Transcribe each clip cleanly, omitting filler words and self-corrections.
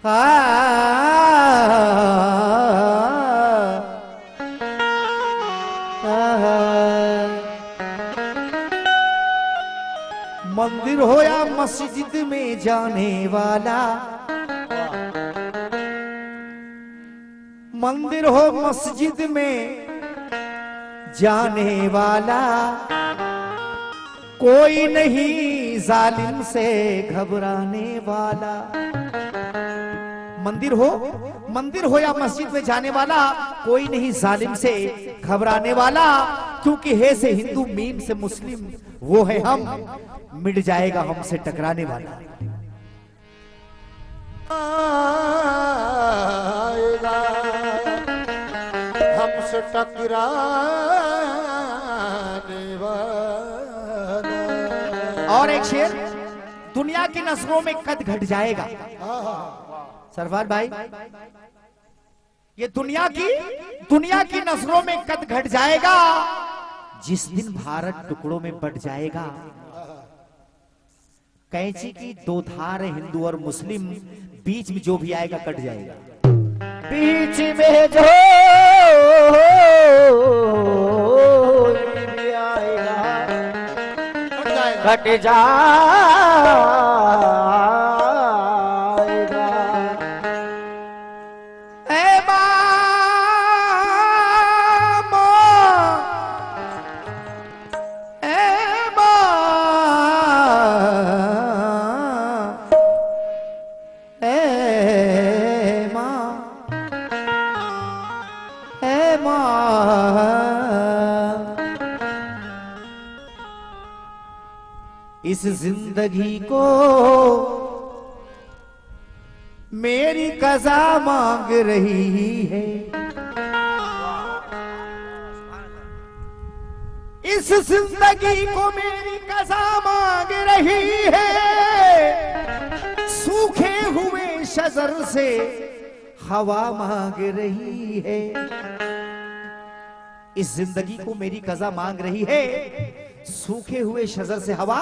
मंदिर हो या मस्जिद में जाने वाला, मंदिर हो मस्जिद में जाने वाला, कोई नहीं जालिम से घबराने वाला। मंदिर हो या मस्जिद में जाने वाला, कोई नहीं जालिम से घबराने वाला, क्योंकि है से हिंदू मीम से मुस्लिम वो है हम, मिट जाएगा हमसे टकराने वाला। आएगा हमसे टकराने वाला। और एक शेर, दुनिया की नजरों में कद घट जाएगा। सरवार भाई, ये दुनिया की नजरों में कद घट जाएगा, जिस दिन भारत टुकड़ों में बट जाएगा। कैंची की दो धार है हिंदू और मुस्लिम, बीच में जो भी आएगा कट जाएगा। बीच में जो भी आएगा कट जाएगा। इस जिंदगी को मेरी कज़ा मांग रही है, इस जिंदगी को मेरी कज़ा मांग रही है, सूखे हुए शजर से हवा मांग रही है। इस जिंदगी को मेरी कज़ा मांग रही है, सूखे हुए शजर से हवा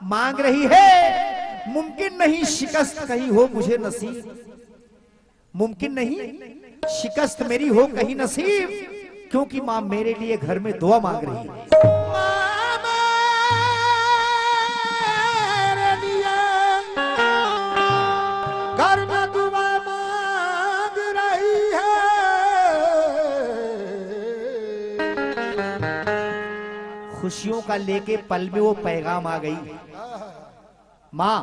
मांग रही है। मुमकिन नहीं शिकस्त कहीं हो मुझे नसीब, मुमकिन नहीं शिकस्त मेरी हो कहीं नसीब, क्योंकि मां मेरे लिए घर में दुआ मांग रही है। घर में दुआ मांग रही है। खुशियों का लेके पल में वो पैगाम आ गई। मां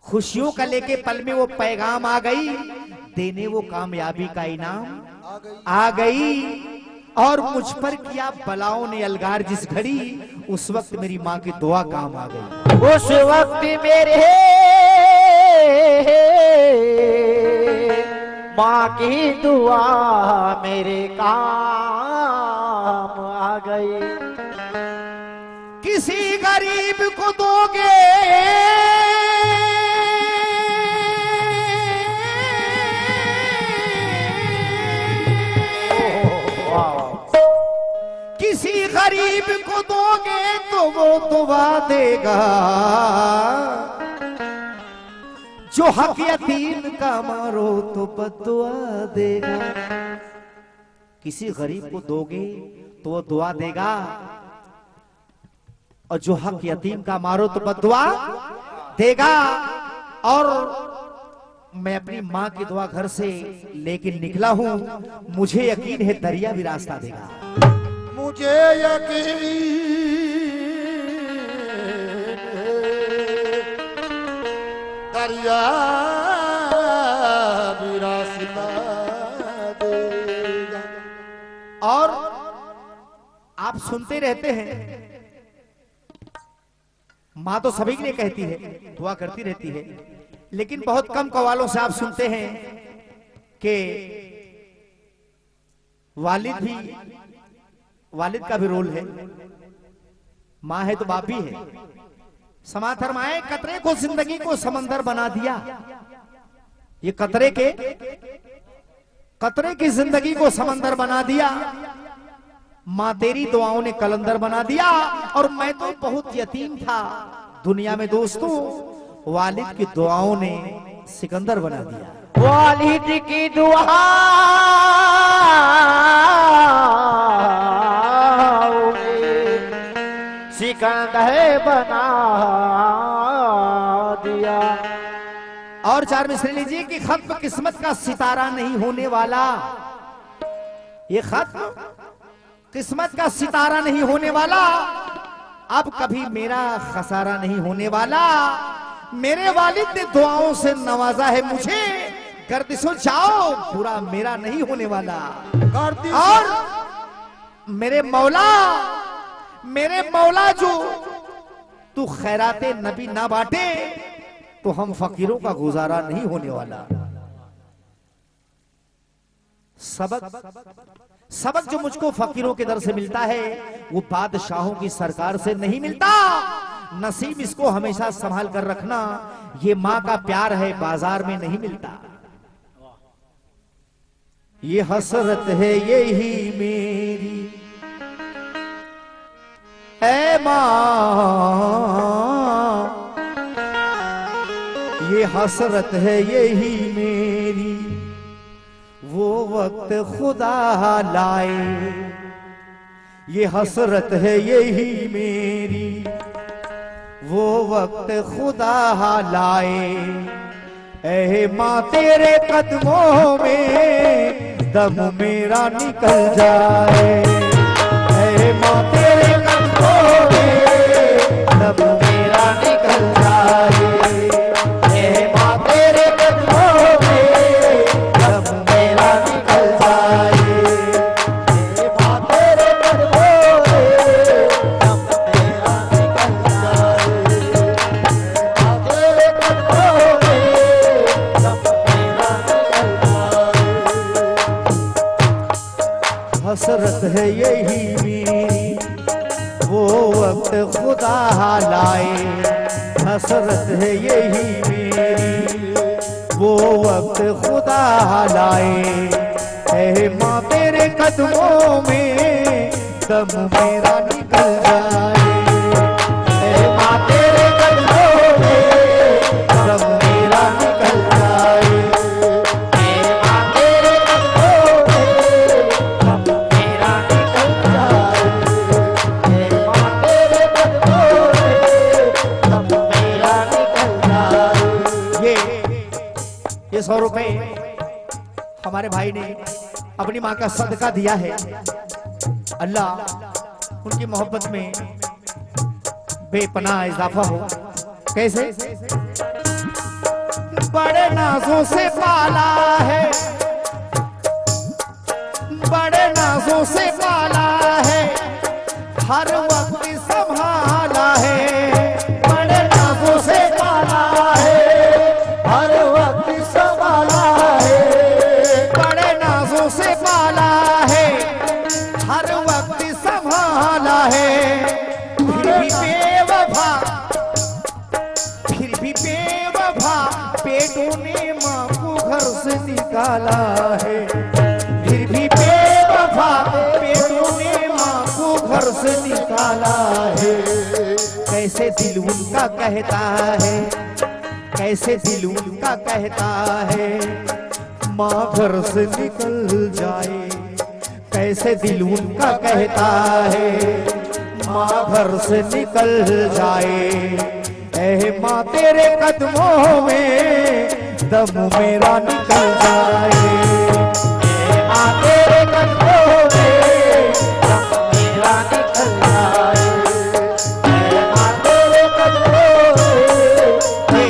खुशियों का लेके पल में वो पैगाम आ गई, देने वो कामयाबी का इनाम आ गई। और मुझ पर किया बलाओं ने अलगार जिस घड़ी, उस वक्त मेरी मां की दुआ काम आ गई। उस वक्त मेरे मां की दुआ मेरे काम आ गई। किसी गरीब को दोगे किसी गरीब को दोगे तो वो दुआ देगा, जो हक यतीम का मारो तो बदुआ देगा। किसी गरीब को दोगे तो वो दुआ देगा, और जो हक यतीम का मारो तो बदुआ देगा। और मैं अपनी मां की दुआ घर से लेके निकला हूं, मुझे यकीन है दरिया भी रास्ता देगा। मुझे यकीन दरिया भी रास्ता देगा। और आप सुनते रहते हैं, मां तो सभी के लिए कहती है, दुआ करती रहती है, लेकिन बहुत कम कवालों से आप सुनते हैं कि वालिद का भी रोल है। मां है तो बाप भी है। समाथर माए कतरे को जिंदगी को समंदर बना दिया, ये कतरे की जिंदगी को समंदर बना दिया। मां तेरी दुआओं ने कलंदर बना दिया। और मैं तो बहुत यतीम था दुनिया में दोस्तों, वालिद की दुआओं ने सिकंदर बना दिया। वालिद की दुआ सिकंदर बना दिया। और 4 मिसरे लीजिए कि खत्म किस्मत का सितारा नहीं होने वाला, ये खत्म किस्मत का सितारा नहीं होने वाला, अब कभी मेरा खसारा नहीं होने वाला। मेरे वालिद ने दुआओं से नवाजा है मुझे, गर्दिशो जाओ पूरा मेरा नहीं होने वाला। और मेरे मौला जो तू खैराते नबी ना बांटे तो हम फकीरों का गुजारा नहीं होने वाला। सबक जो मुझको फकीरों के दर से मिलता है वो बादशाहों की सरकार से नहीं मिलता। नसीब इसको हमेशा संभाल कर रखना, ये माँ का प्यार है बाजार में नहीं मिलता। ये हसरत है यही मेरी ऐ माँ, ये हसरत है यही मेरी वो वक्त खुदा लाए। ये हसरत है यही मेरी वो वक्त खुदा लाए। ऐ माँ तेरे कदमों में दम मेरा निकल जाए। ऐ माँ तेरे कदमों में दम मेरा निकल जाए। ऐ माँ तेरे कदमों में दम मेरा निकल जाए। ऐ माँ तेरे कदमों में दम मेरा निकल जाए। माँ तेरे कदमों में दम मेरा निकल जाए। हसरत है यही मेरी वो वक्त खुदा लाए। हसरत है यही मेरी वो वक्त खुदा लाए। ऐ माँ तेरे कदमों में दम मेरा निकल जाए। ऐ माँ तेरे कदमों में दम मेरा निकल जाए। ऐ माँ तेरे कदमों में दम मेरा निकल जाए। ऐ माँ तेरे कदमों में दम मेरा निकल जाए। ये 100 रुपए हमारे भाई ने अपनी माँ का सदका दिया है। अल्लाह उनकी मोहब्बत में बेपनाह इजाफा हो। कैसे? बड़े नाजों से पाला है, बड़े नाजों से पाला है, हर वक्त संभाला है। बड़े नाजों से पाला है, हर वक्त संभाला है। बड़े नाजों से पाला है, हर वक्त संभाला है। फिर भी बेवफा पेटों ने माँ को घर से निकाला है। फिर भी बेवफा पेटों ने माँ को घर से निकाला है। कैसे दिल उनका कहता है, कैसे दिल उनका कहता है माँ घर से निकल जाए। कैसे दिल उनका कहता है माँ घर से निकल जाए। ऐ माँ तेरे कदमों में दम मेरा निकल जाए। ऐ माँ तेरे कदमों में दम मेरा निकल जाए। ऐ माँ तेरे कदमों में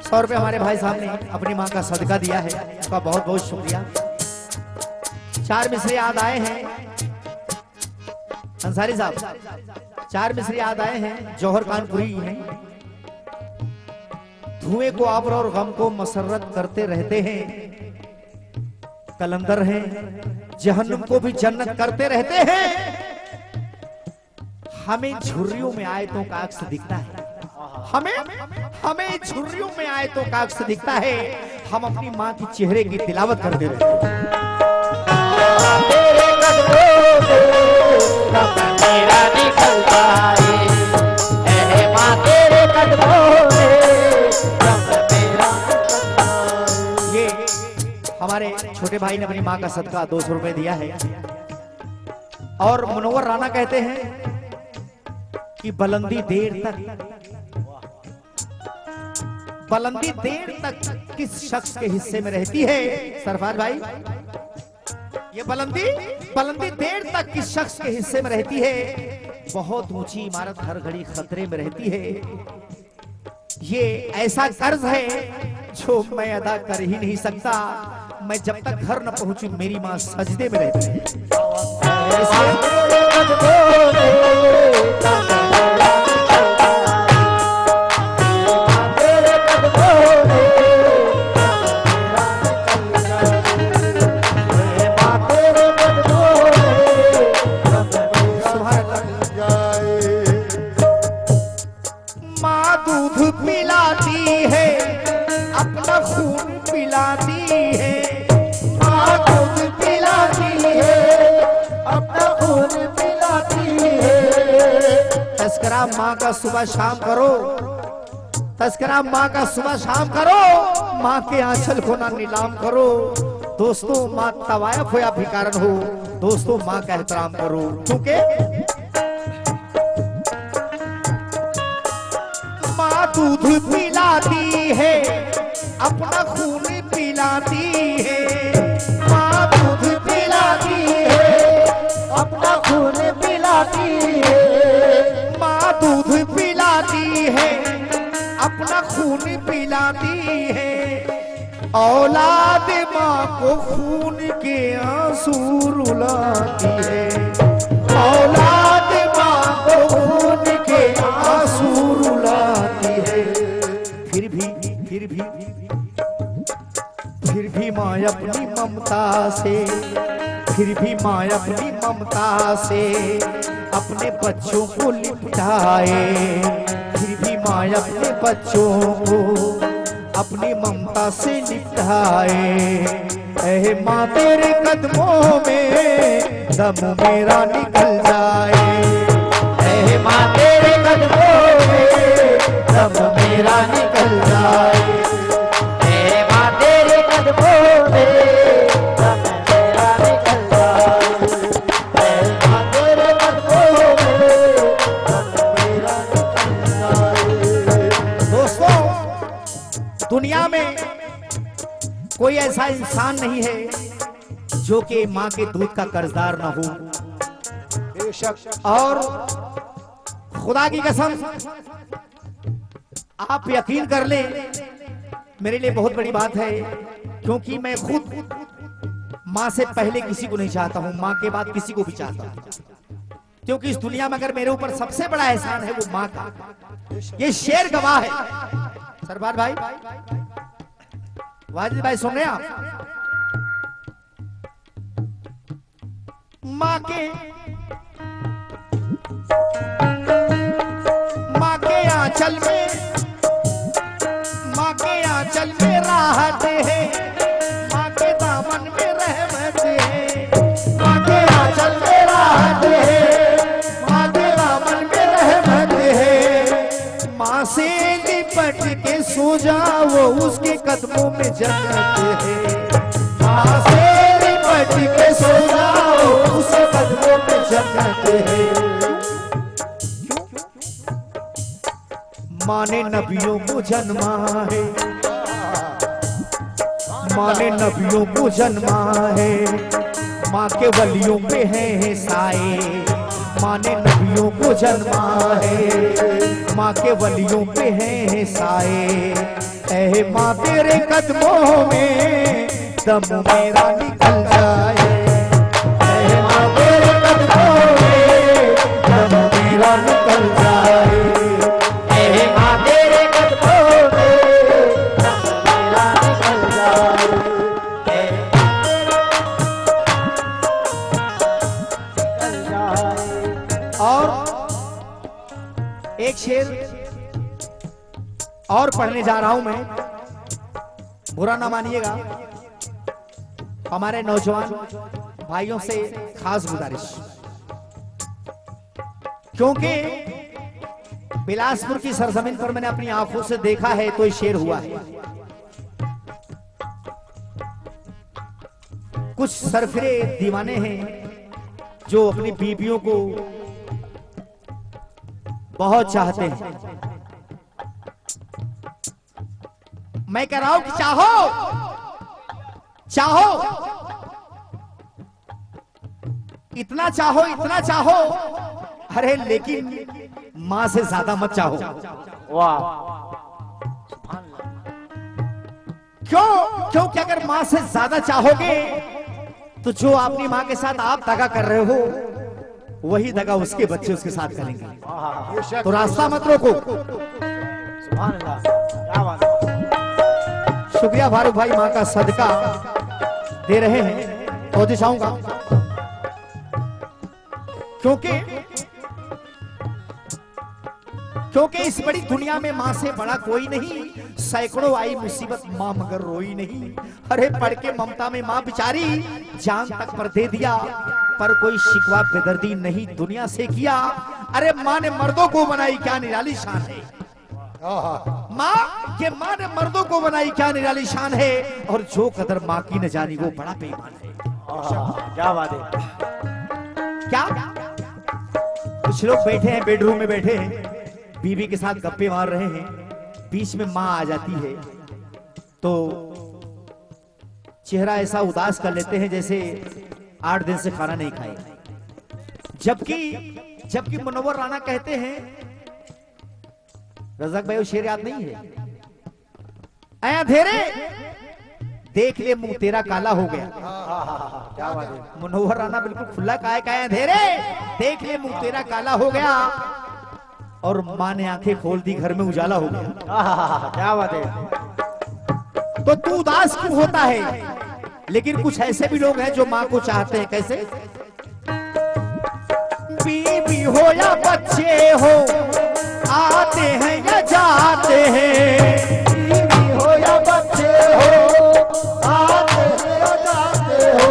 100 रुपए हमारे भाई साहब ने अपनी माँ का सदका दिया है, उसका बहुत बहुत शुक्रिया। 4 मिसरे याद आए हैं अंसारी साहब, 4 मिसरे याद आए हैं। जौहर कानपुरी हैं। धुएं को आबर और गम को मसरत करते रहते हैं। कलंदर हैं, जहन्नुम को भी जन्नत करते रहते हैं। हमें झुर्रियों में आयतों का अक्स दिखता है। हमें झुर्रियों में आयतों का अक्स दिखता है। हम अपनी माँ की चेहरे की तिलावत करते रहते हैं। तेरे कदमों में दम मेरा निकल जाए। हमारे छोटे भाई ने अपनी माँ का सदका 200 रुपए दिया है। और मुनव्वर राणा कहते हैं कि बुलंदी देर तक किस शख्स के हिस्से में रहती है। सरफराज भाई, ये बुलंदी देर तक किस शख्स के हिस्से में रहती है। बहुत ऊंची इमारत हर घड़ी खतरे में रहती है। ये ऐसा कर्ज है जो मैं अदा कर ही नहीं सकता। मैं जब तक घर न पहुंचूं मेरी माँ सजदे में रहती है। माँ दूध पिलाती है, अपना खून पिलाती है। माँ दूध पिलाती है, अपना खून पिलाती है। तस्करा माँ का सुबह शाम करो, तस्करा माँ का सुबह शाम करो। माँ के आंचल को ना नीलाम करो। दोस्तों, माँ तवायफ हो या भिखारन हो, दोस्तों माँ का एहतराम करो। क्योंकि माँ दूध पिलाती है, अपना खून पिलाती है। माँ दूध पिलाती है, अपना खून पिलाती है। माँ दूध पिलाती है, अपना खून पिलाती है। औलाद माँ को खून के आंसू रुलाती है। औलाद माँ को खून के आंसू रुलाती है। फिर भी माँ अपनी ममता से, फिर भी माँ अपनी ममता से अपने बच्चों को लिपटाए। फिर भी माँ अपने बच्चों को अपनी ममता से लिपटाए। ऐ माँ तेरे कदमों में दम मेरा निकल जाए। ऐ माँ तेरे कदमों में दम मेरा निकल जाए। ऐ माँ तेरे कदमों में दम मेरा निकल जाए। ऐ माँ तेरे कदमों में दम मेरा निकल जाए। दोस्तों, दुनिया में कोई ऐसा इंसान नहीं है जो कि माँ के दूध का कर्जदार ना हो। और खुदा की कसम, आप यकीन कर ले, मेरे लिए बहुत बड़ी बात है। क्योंकि मैं खुद माँ से पहले किसी को नहीं चाहता हूँ, माँ के बाद किसी को भी चाहता हूँ। क्योंकि इस दुनिया में अगर मेरे ऊपर सबसे बड़ा एहसान है वो माँ का। ये शेर गवाह है। सरबार भाई, वाजिद भाई, सुन रहे आप? माँ के आंचल में, माँ के आंचल में राहत है। माँ के दामन में रहमत है। माँ के आंचल में राहत है। माँ के दामन में रहमत है। माँ से लिपट के सो जाओ, उसके कदमों में जन्नत है। माँ से लिपट के सो जाओ, उसके कदमों में जन्नत है। माँ ने नबियों को जन्मा है। माँ ने नबियों को जन्मा है। माँ के वलियों पे है साए। माँ ने नबियों को जन्मा है। माँ के वलियों पे है साए। ऐ माँ तेरे कदमों में दम मेरा निकल जाए। ऐ माँ तेरे कदमों में दम मेरा निकल जाए। ऐ माँ तेरे कदमों में दम मेरा निकल जाए। और एक शेर और पढ़ने जा रहा हूं मैं, बुरा ना मानिएगा। हमारे नौजवान भाइयों से खास गुजारिश, क्योंकि बिलासपुर की सरजमीन पर मैंने अपनी आंखों से देखा है तो ये शेर हुआ है। कुछ सरफिरे दीवाने हैं जो अपनी बीवियों को बहुत चाहते हैं। मैं कह रहा हूं कि चाहो चाहो, इतना चाहो इतना चाहो, अरे लेकिन मां से ज्यादा मत चाहो। वाह। क्यों? क्योंकि अगर मां से ज्यादा चाहोगे तो जो अपनी मां के साथ आप दगा कर रहे हो वही दगा उसके बच्चे उसके साथ करेंगे। ये शक तो रास्ता मत रोको। सुभान अल्लाह, क्या बात है। शुक्रिया फारूक भाई, मां का सदका दे रहे हैं तो दिशाऊंगा, क्योंकि इस बड़ी दुनिया में मां से बड़ा कोई नहीं। सैकड़ों आई मुसीबत मां मगर रोई नहीं। अरे पढ़ के ममता में मां बेचारी जान तक पर दे दिया, पर कोई शिकवा बेदर्दी नहीं दुनिया से किया। अरे मां ने मर्दों को बनाई क्या निराली शान है। मां ने मर्दों को बनाई क्या निराली शान है, और जो कदर मां की न जानी वो बड़ा बेईमान है। क्या बात है। क्या कुछ लोग बैठे हैं, बेडरूम में बैठे हैं, बीवी के साथ गप्पे मार रहे हैं, बीच में मां आ जाती है तो चेहरा ऐसा उदास कर लेते हैं जैसे 8 दिन से खाना नहीं खाए। जबकि मुनव्वर राणा कहते हैं, रज़ाक भाई वो शेर याद नहीं है, आया धेरे देख ले मुंह तेरा काला हो गया। क्या बात है। मुनव्वर राणा बिल्कुल खुला काया धेरे देख ले मुंह तेरा काला हो गया, और मां ने आंखें खोल दी, घर में उजाला हो गया। क्या बात है। तो तू उदास क्यों होता है? लेकिन कुछ ऐसे भी लोग हैं जो मां को चाहते हैं। कैसे? बीवी हो या बच्चे हो, आते हैं या जाते हैं, बीवी हो या बच्चे हो, आते हैं या जाते हो,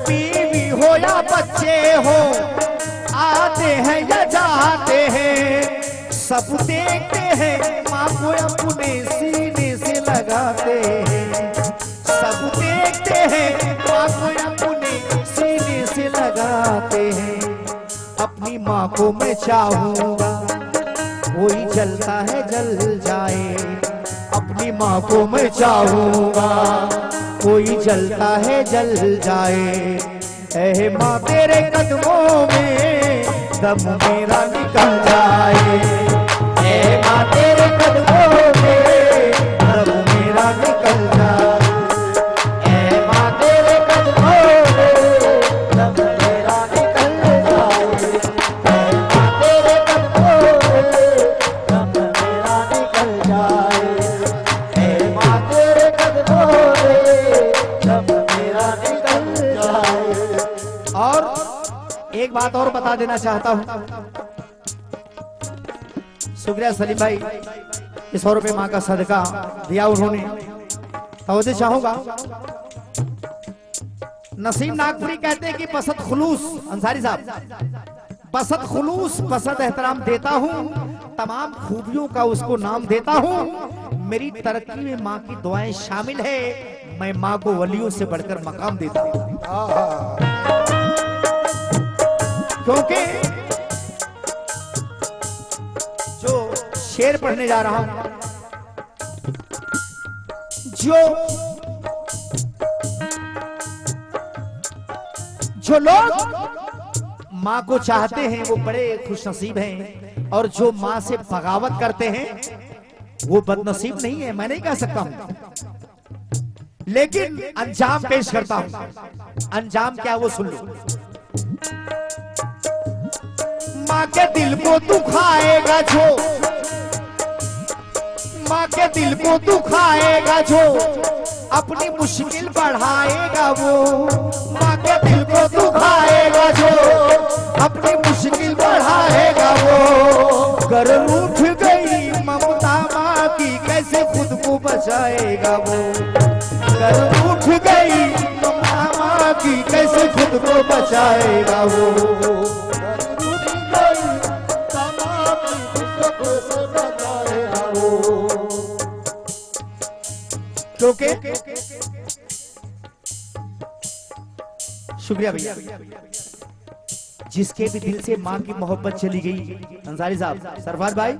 बीवी हो या बच्चे हो, आते हैं या जाते हैं, सब देखते हैं मां को अपने सीने से लगाते हैं, सब देखते हैं मां को अपने सीने से लगाते हैं। अपनी मां को मैं चाहूंगा कोई जलता है जल जाए, अपनी मां को मैं चाहूंगा कोई जलता है जल जाए। ऐ मां तेरे कदमों में दम मेरा निकल जाए, ऐ मां तेरे कदमों में दम मेरा निकल जाए, ऐ मां तेरे कदमों में दम मेरा निकल जाए, ऐ मां तेरे कदमों में दम मेरा निकल जाए, ऐ मां तेरे कदमों में दम मेरा निकल जाए। और एक बात और बता देना चाहता हूं, शुक्रिया सलीम भाई, 100 रुपए मां का सदका दिया उन्होंने, तवज्जो चाहूंगा। नसीम नागपुरी कहते हैं कि बसत खुलूस, अंसारी साहब, बसत खुलूस बसत एहतराम देता हूं, तमाम खूबियों का उसको नाम देता हूं, मेरी तरक्की में मां की दुआएं शामिल है, मैं मां को वलियों से बढ़कर मकाम देता हूं। क्योंकि जो शेर पढ़ने जा रहा हूं, जो लोग मां को चाहते हैं वो बड़े खुशनसीब हैं, और जो मां से बगावत करते हैं वो बदनसीब नहीं है। मैं नहीं कह सकता हूं, लेकिन अंजाम पेश करता हूं। अंजाम क्या वो सुन लो। मां के दिल को दुखाएगा जो, मां के दिल को दुखाएगा जो, अपनी मुश्किल बढ़ाएगा वो, मां के दिल को दुखाएगा जो, अपनी मुश्किल बढ़ाएगा वो। घर उठ गई ममता मां की, कैसे खुद को बचाएगा वो, घर उठ गई ममता मां की, कैसे खुद को बचाएगा वो। शुक्रिया भैया। जिसके भी दिल से माँ की मोहब्बत चली गई, अंसारी साहब, सरफराज भाई,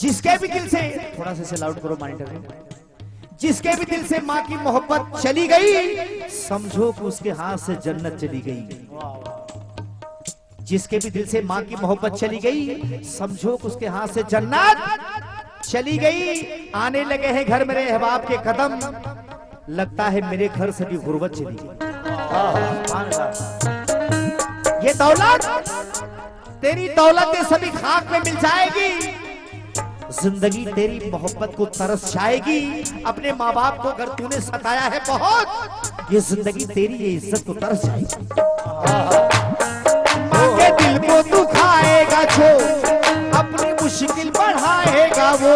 जिसके भी दिल से, थोड़ा सा लाउड करो मॉनिटर में, जिसके भी दिल से माँ की मोहब्बत चली गई, समझो कि उसके हाथ से जन्नत चली गई। जिसके भी दिल से माँ की मोहब्बत चली गई, समझो कि उसके हाथ से जन्नत चली गई। आने लगे हैं घर मेरे अहबाब के कदम, लगता है मेरे घर से भी गुर्बत चली गई। सुभान अल्लाह। ये दौलत, तेरी दौलत सभी खाक में मिल जाएगी, जिंदगी तेरी मोहब्बत को तरस जाएगी। अपने माँ बाप को अगर तूने सताया है बहुत, ये जिंदगी तेरी ये इज्जत को तरस जाएगी। माँ के दिल को दुखाएगा जो, अपनी मुश्किल बढ़ाएगा वो।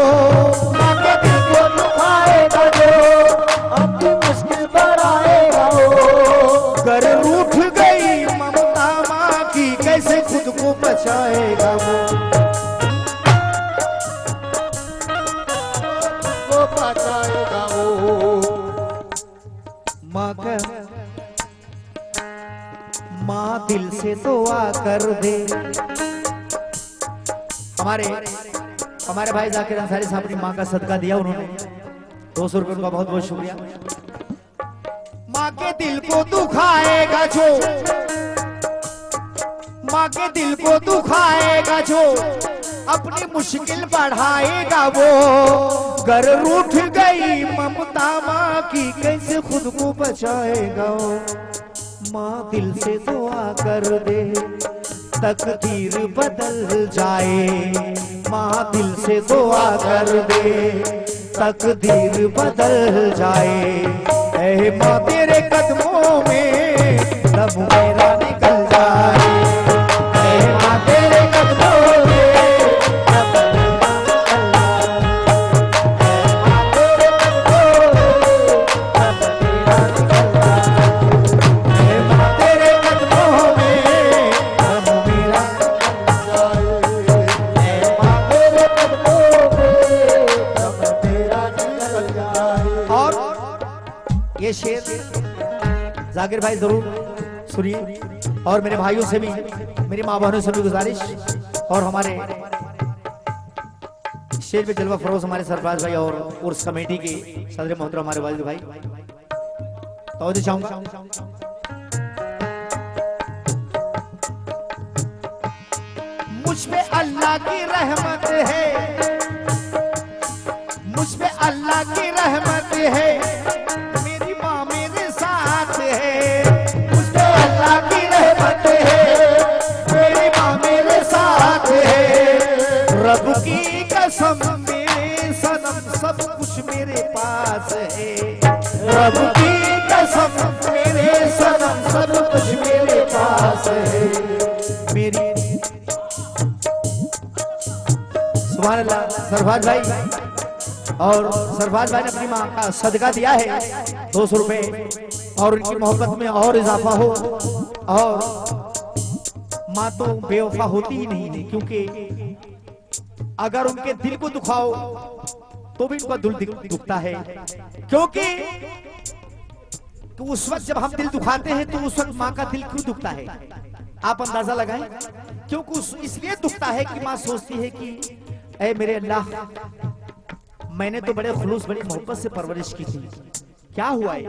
माँ के दिल को दुखाएगा जो, अपनी मुश्किल बढ़ाएगा वो। घर रूठ गई ममता माँ की, कैसे खुद को बचाएगा वो। बचाएगा वो। माँ का, माँ दिल से दुआ कर दे। हमारे भाई जाकिर अंसारी साहब अपनी माँ का सदका दिया, उन्होंने 200 रुपये, उनका बहुत बहुत शुक्रिया। माँ के दिल को दुखाएगा जो, माँ के दिल को दुखाएगा जो, अपनी मुश्किल बढ़ाएगा वो। घर रूठ गई ममता माँ की, कैसे खुद को बचाएगा वो। माँ दिल से दुआ कर दे, तकदीर बदल जाए। माँ दिल से दुआ कर दे, तकदीर बदल जाए। ऐ माँ तेरे कदमों में दम मेरा निकल जाए। ऐ माँ तेरे कदमों में दम मेरा ये शेर जाकिर भाई जरूर सुनिए, और मेरे भाइयों से भी, मेरी माँ बहनों से भी गुजारिश, और हमारे शेर पे जलवा फरोज हमारे सरफराज भाई और उर्स कमेटी के सदर मोहतरम हमारे वालिद भाई, तो चाहूंगा मुझ पे अल्लाह की रहमत है, मुझ पे अल्लाह की रहमत है, मेरी माँ मेरे साथ है। मुझ पे अल्लाह की रहमत है, मेरी माँ मेरे साथ है। रब की कसम मेरे सनम सब कुछ मेरे पास है। रब की कसम मेरे सनम सब कुछ मेरे पास है। मेरी सुभान अल्लाह। सरफराज भाई, और सरफराज भाई ने अपनी माँ का सदका दिया है 200 रुपए, और उनकी मोहब्बत में और इजाफा हो। और माँ तो बेवफा होती ही नहीं है, क्योंकि अगर उनके दिल को दुखाओ तो भी उनका दिल दुखता है। क्योंकि तो उस वक्त जब हम दिल दुखाते हैं तो उस वक्त माँ का दिल क्यों दुखता है, आप अंदाजा लगाएं। क्योंकि इसलिए दुखता है कि माँ सोचती है कि ऐ मेरे अल्लाह, मैंने तो बड़े खुलूस बड़ी मोहब्बत से परवरिश की थी, क्या हुआ है,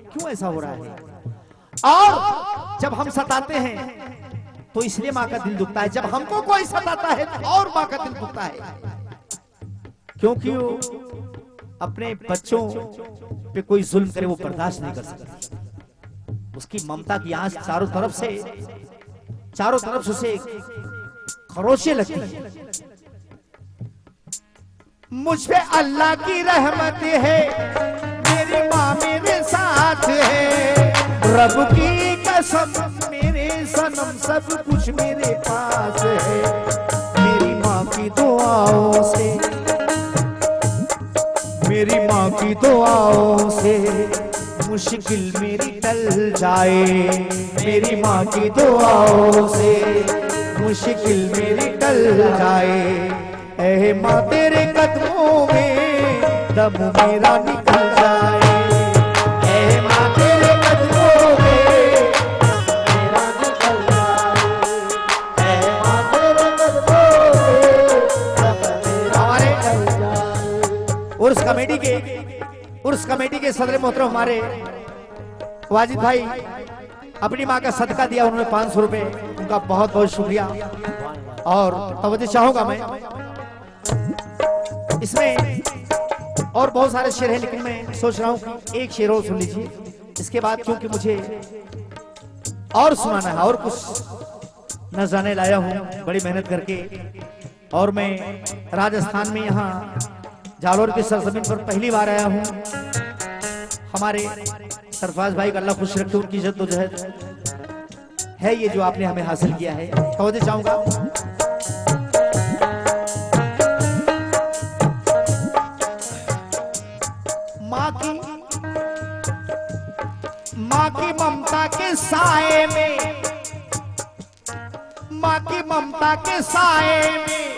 क्यों ऐसा हो रहा है। और जब हम सताते हैं तो इसलिए माँ का दिल दुखता है। जब हमको कोई सताता है तो और माँ का दिल दुखता है, क्योंकि वो अपने बच्चों पे कोई जुल्म करे वो बर्दाश्त नहीं कर सकती। उसकी ममता की आंच चारों तरफ से उसे खरोचे लगती है। मुझ पे अल्लाह की रहमत है, मेरी माँ मेरे साथ है। रब की कसम मेरे सनम सब कुछ मेरे पास है। मेरी माँ की दुआओं से, मेरी माँ की दुआओं से मुश्किल मेरी टल जाए। मेरी माँ की दुआओं से मुश्किल मेरी टल जाए। ऐ माँ तेरे कदमों में दम मेरा निकल जाए। ऐ माँ तेरे कदमों में उर्स कमेटी के सदर मोहतरम हमारे वाजिद भाई अपनी माँ का सदका दिया उन्होंने 500 रुपए, उनका बहुत बहुत शुक्रिया। और तवज्जो चाहूंगा मैं, इसमें और बहुत सारे शेर हैं लेकिन मैं सोच रहा हूं कि एक शेर और सुन लीजिए, इसके बाद क्योंकि मुझे और सुनाना है और कुछ नजराने लाया हूं बड़ी मेहनत करके। और मैं राजस्थान में यहाँ जालोर की सरजमीन पर पहली बार आया हूं। हमारे सरफराज भाई का अल्लाह खुश रखे, उनकी जद्दोजहद है ये जो आपने हमें हासिल किया है। तवज्जो चाहूंगा, माँ की ममता के साए में, माँ की ममता के साए में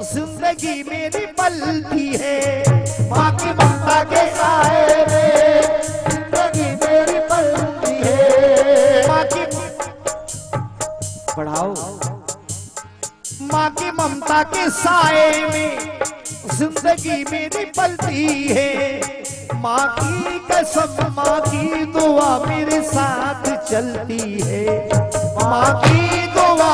जिंदगी मेरी पलती है। माँ की ममता के साए में जिंदगी मेरी पलती है। माँ की बढ़ाओ, माँ की ममता के साए में जिंदगी मेरी पलती है। माँ की कसम, माँ की दुआ मेरे साथ चलती है। माँ की दुआ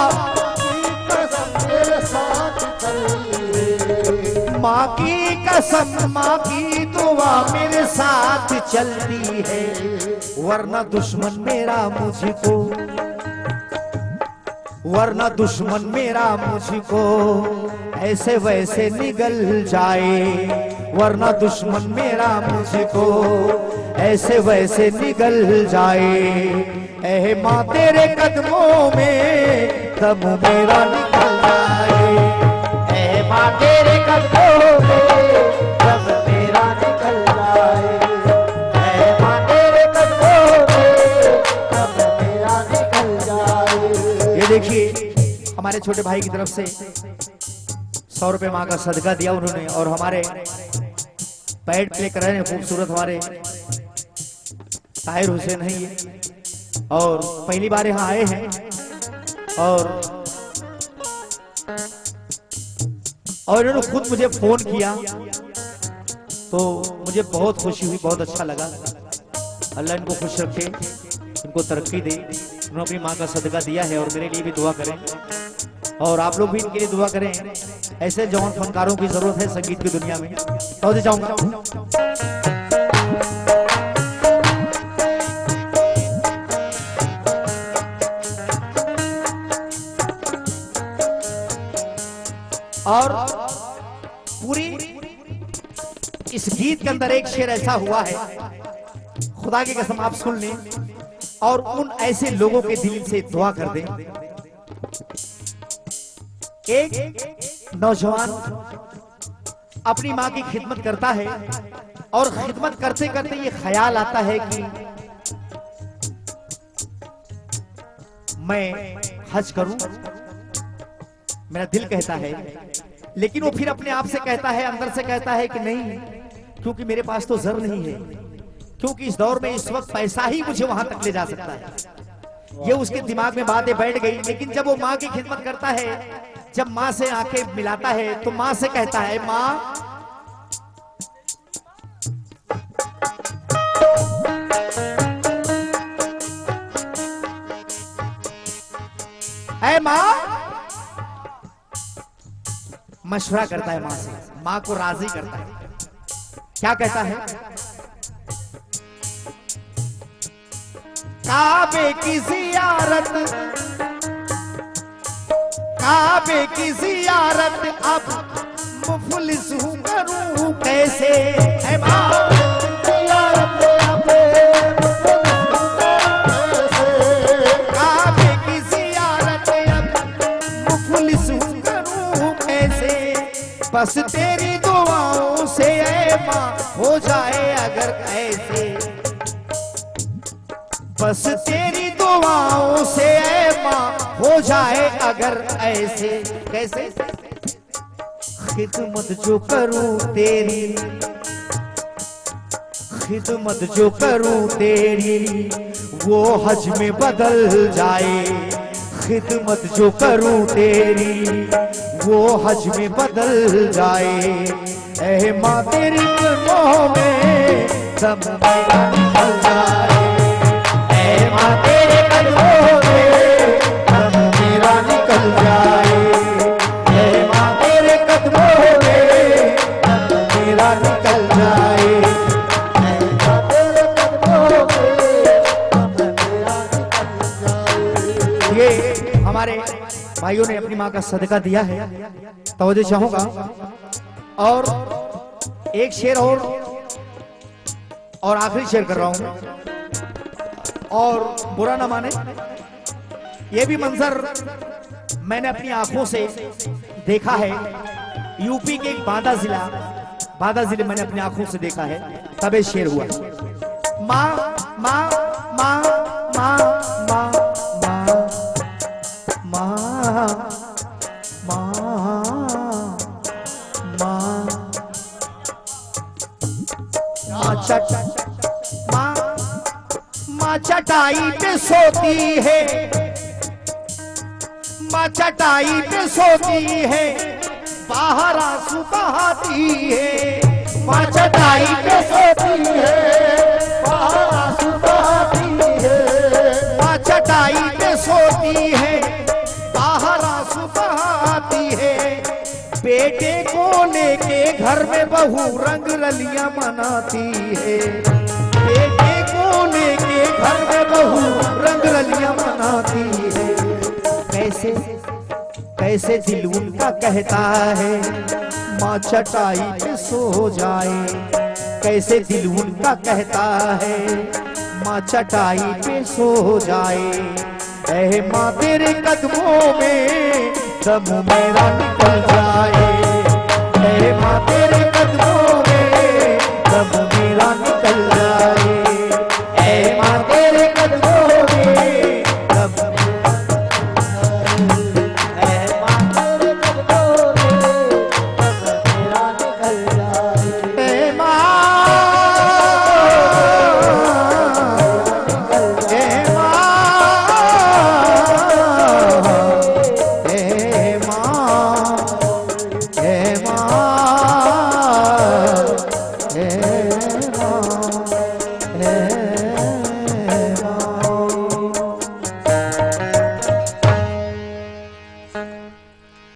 मेरे साथ चलती है। माँ की कसम, माँ की दुआ मेरे साथ चलती है। वरना दुश्मन मेरा मुझको, वरना दुश्मन मेरा मुझको ऐसे वैसे निगल जाए। वरना दुश्मन मेरा मुझको ऐसे वैसे निगल जाए। ऐ माँ तेरे कदमों में दम मेरा निकल जाए। ऐ माँ तेरे कदमों में दम मेरा निकल जाए। ऐ माँ तेरे कदमों में दम मेरा निकल जाए। ये देखिए हमारे छोटे भाई की तरफ से 100 रुपए माँ का सदका दिया उन्होंने। और हमारे पैड प्ले कर रहे हैं खूबसूरत हमारे ताहिर हुसैन है ये, और पहली बार यहाँ आए हैं। और इन्होंने खुद मुझे फोन किया तो मुझे बहुत खुशी हुई, बहुत अच्छा लगा। अल्लाह इनको खुश रखे, इनको तरक्की दे। उन्होंने अपनी माँ का सदका दिया है और मेरे लिए भी दुआ करें और आप लोग भी इनके लिए दुआ करें। ऐसे जवान फनकारों की जरूरत है संगीत की दुनिया में। तो जाऊंगा और पूरी इस गीत के अंदर एक शेर ऐसा हुआ है, खुदा की कसम आप सुन लें और उन ऐसे लोगों के दिल से दुआ कर दें। एक नौजवान अपनी माँ की खिदमत करता है और खिदमत करते करते ये ख्याल आता है कि मैं हज करूं, मेरा दिल कहता है। लेकिन वो फिर अपने आप से कहता है, अंदर से कहता है कि नहीं, क्योंकि मेरे पास तो जर नहीं है, क्योंकि इस दौर में इस वक्त पैसा ही मुझे वहां तक ले जा सकता है। ये उसके दिमाग में बातें बैठ गई। लेकिन जब वो माँ की खिदमत करता है, जब माँ से आंखें मिलाता है तो माँ से कहता है, माँ ऐ माँ, मशवरा करता है माँ से, माँ को राजी करता है। क्या कहता है? काबे की जियारत, काबे की जियारत अब मुफलिस हूँ करूँ कैसे? ऐ माँ काबे की जियारत अब मुफलिस हूँ करूँ कैसे? बस तेरी दुआओं से ऐ माँ हो जाए अगर ऐसे। बस तेरी दुआओं से ऐ माँ हो जाए अगर ऐसे। कैसे? खिदमत जो करूं तेरी, खिदमत जो करूं तेरी वो हज में बदल जाए। खिदमत जो करूं तेरी वो हज में बदल जाए। ऐ माँ तेरी कदमों में दम मेरा निकल जाए। ऐ माँ तेरे कदमों में दम मेरा निकल जाए। ऐ माँ तेरे कदमों में दम मेरा निकल जाए। ऐ माँ तेरे कदमों में दम मेरा निकल जाए। ये हमारे भाइयों ने अपनी माँ का सदका दिया है, तवज्जो चाहूंगा। और एक शेर और आखिरी शेर कर रहा हूं, और बुरा ना माने, ये भी मंजर मैंने अपनी आंखों से देखा है। यूपी के एक बांदा जिले मैंने अपनी आंखों से देखा है, तब ये शेर हुआ। माँ माँ माँ माँ माँ माँ माँ माँ चटाई पे सोती है, माँ चटाई पे सोती है, बाहर आंसू बहाती है। माँ चटाई पे सोती है, बाहर आंसू बहाती है। माँ चटाई पे सोती है, बाहर आंसू बहाती है। बेटे को लेके घर में बहू रंग रलियां मनाती है। बेटे को लेके घर में बहू रंग रलियां मनाती है। कैसे कैसे दिल उनका कहता है माँ चटाई पे सो जाए। कैसे दिल उनका कहता है माँ चटाई पे सो जाए। ऐ माँ तेरे कदमों में दम मेरा निकल जाए।